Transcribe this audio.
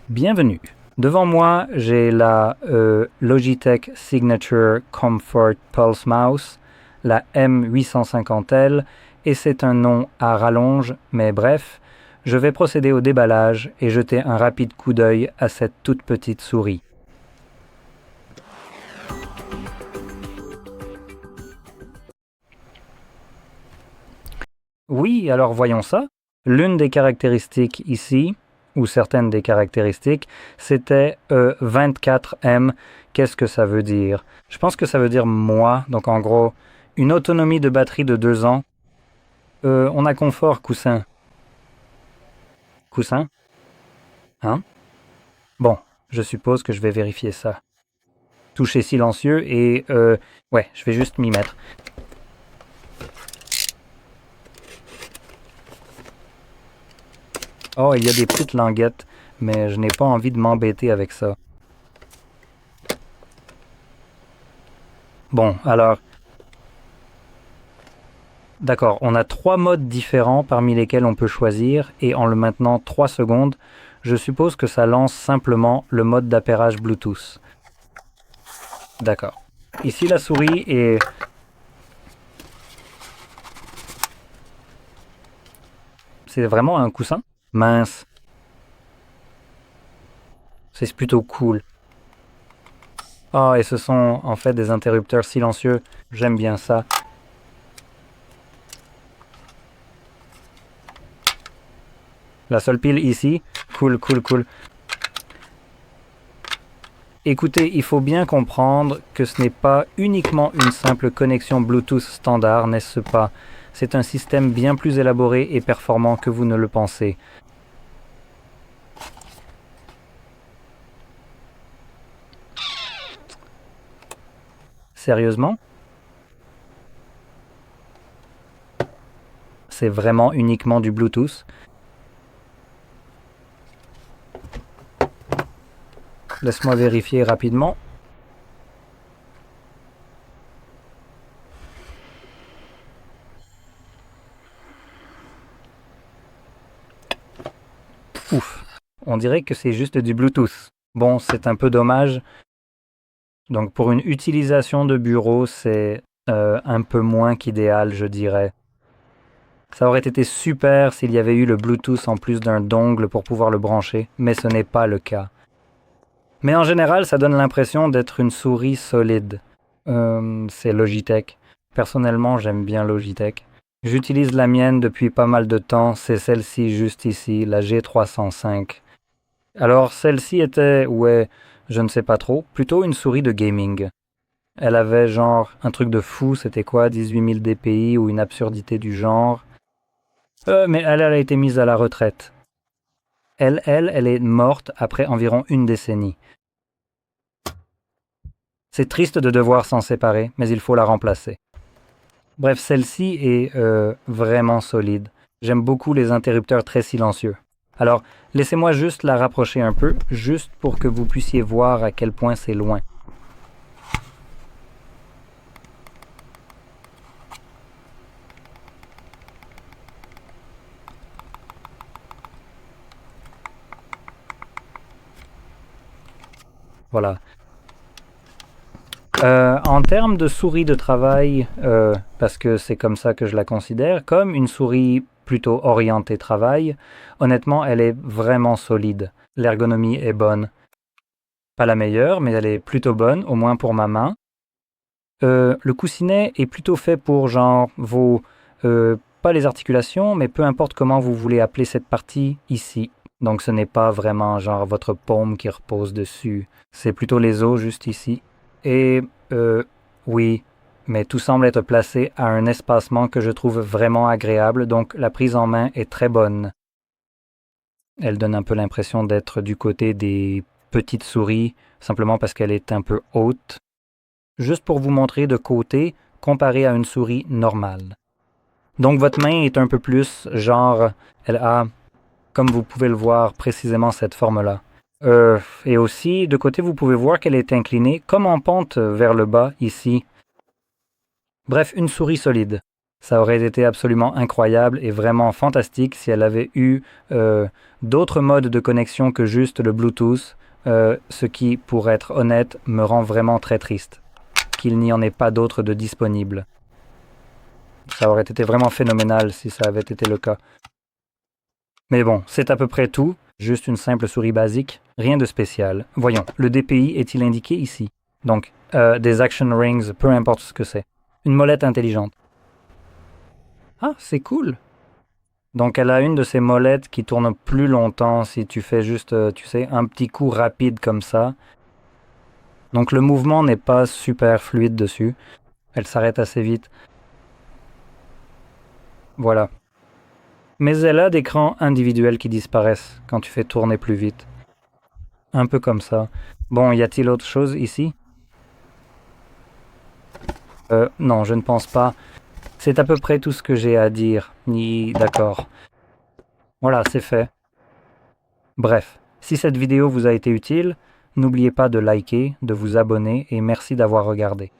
Bienvenue. Devant moi, j'ai la Logitech Signature Comfort Pulse Mouse, la M850L, et c'est un nom à rallonge, mais bref, je vais procéder au déballage et jeter un rapide coup d'œil à cette toute petite souris. Oui, alors voyons ça. L'une des caractéristiques ici, ou certaines des caractéristiques, c'était 24M. Qu'est-ce que ça veut dire? Je pense que ça veut dire mois, donc en gros, une autonomie de batterie de 2 ans. On a confort, coussin. Coussin? Hein? Bon, je suppose que je vais vérifier ça. Toucher silencieux et... ouais, je vais juste m'y mettre. Oh, il y a des petites languettes, mais je n'ai pas envie de m'embêter avec ça. Bon, alors... D'accord, on a 3 modes différents parmi lesquels on peut choisir, et en le maintenant 3 secondes, je suppose que ça lance simplement le mode d'appairage Bluetooth. D'accord. Ici, la souris est... C'est vraiment un coussin? Mince. C'est plutôt cool. Ah, et ce sont en fait des interrupteurs silencieux. J'aime bien ça. La seule pile ici. Cool, cool, cool. Écoutez, il faut bien comprendre que ce n'est pas uniquement une simple connexion Bluetooth standard, n'est-ce pas? C'est un système bien plus élaboré et performant que vous ne le pensez. Sérieusement? C'est vraiment uniquement du Bluetooth? Laisse-moi vérifier rapidement. Ouf, on dirait que c'est juste du Bluetooth. Bon, c'est un peu dommage. Donc pour une utilisation de bureau, c'est un peu moins qu'idéal, je dirais. Ça aurait été super s'il y avait eu le Bluetooth en plus d'un dongle pour pouvoir le brancher, mais ce n'est pas le cas. Mais en général, ça donne l'impression d'être une souris solide. C'est Logitech. Personnellement, j'aime bien Logitech. J'utilise la mienne depuis pas mal de temps, c'est celle-ci juste ici, la G305. Alors celle-ci était, ouais, je ne sais pas trop, plutôt une souris de gaming. Elle avait genre un truc de fou, c'était quoi, 18 000 dpi ou une absurdité du genre. Mais elle a été mise à la retraite. Elle est morte après environ une décennie. C'est triste de devoir s'en séparer, mais il faut la remplacer. Bref, celle-ci est vraiment solide. J'aime beaucoup les interrupteurs très silencieux. Alors, laissez-moi juste la rapprocher un peu, juste pour que vous puissiez voir à quel point c'est loin. Voilà. En termes de souris de travail, parce que c'est comme ça que je la considère, comme une souris plutôt orientée travail, honnêtement, elle est vraiment solide. L'ergonomie est bonne. Pas la meilleure, mais elle est plutôt bonne, au moins pour ma main. Le coussinet est plutôt fait pour genre vos... pas les articulations, mais peu importe comment vous voulez appeler cette partie ici. Donc ce n'est pas vraiment genre votre paume qui repose dessus. C'est plutôt les os juste ici. Et oui, mais tout semble être placé à un espacement que je trouve vraiment agréable, donc la prise en main est très bonne. Elle donne un peu l'impression d'être du côté des petites souris, simplement parce qu'elle est un peu haute. Juste pour vous montrer de côté, comparé à une souris normale. Donc votre main est un peu plus genre, elle a, comme vous pouvez le voir, précisément cette forme-là. Et aussi, de côté, vous pouvez voir qu'elle est inclinée comme en pente vers le bas, ici. Bref, une souris solide. Ça aurait été absolument incroyable et vraiment fantastique si elle avait eu d'autres modes de connexion que juste le Bluetooth, ce qui, pour être honnête, me rend vraiment très triste. Qu'il n'y en ait pas d'autres de disponibles. Ça aurait été vraiment phénoménal si ça avait été le cas. Mais bon, c'est à peu près tout. Juste une simple souris basique. Rien de spécial. Voyons, le DPI est-il indiqué ici? Donc, des action rings, peu importe ce que c'est. Une molette intelligente. Ah, c'est cool! Donc elle a une de ces molettes qui tourne plus longtemps si tu fais juste, tu sais, un petit coup rapide comme ça. Donc le mouvement n'est pas super fluide dessus. Elle s'arrête assez vite. Voilà. Mais elle a des crans individuels qui disparaissent quand tu fais tourner plus vite. Un peu comme ça. Bon, y a-t-il autre chose ici? Non, je ne pense pas. C'est à peu près tout ce que j'ai à dire. D'accord. Voilà, c'est fait. Bref, si cette vidéo vous a été utile, n'oubliez pas de liker, de vous abonner et merci d'avoir regardé.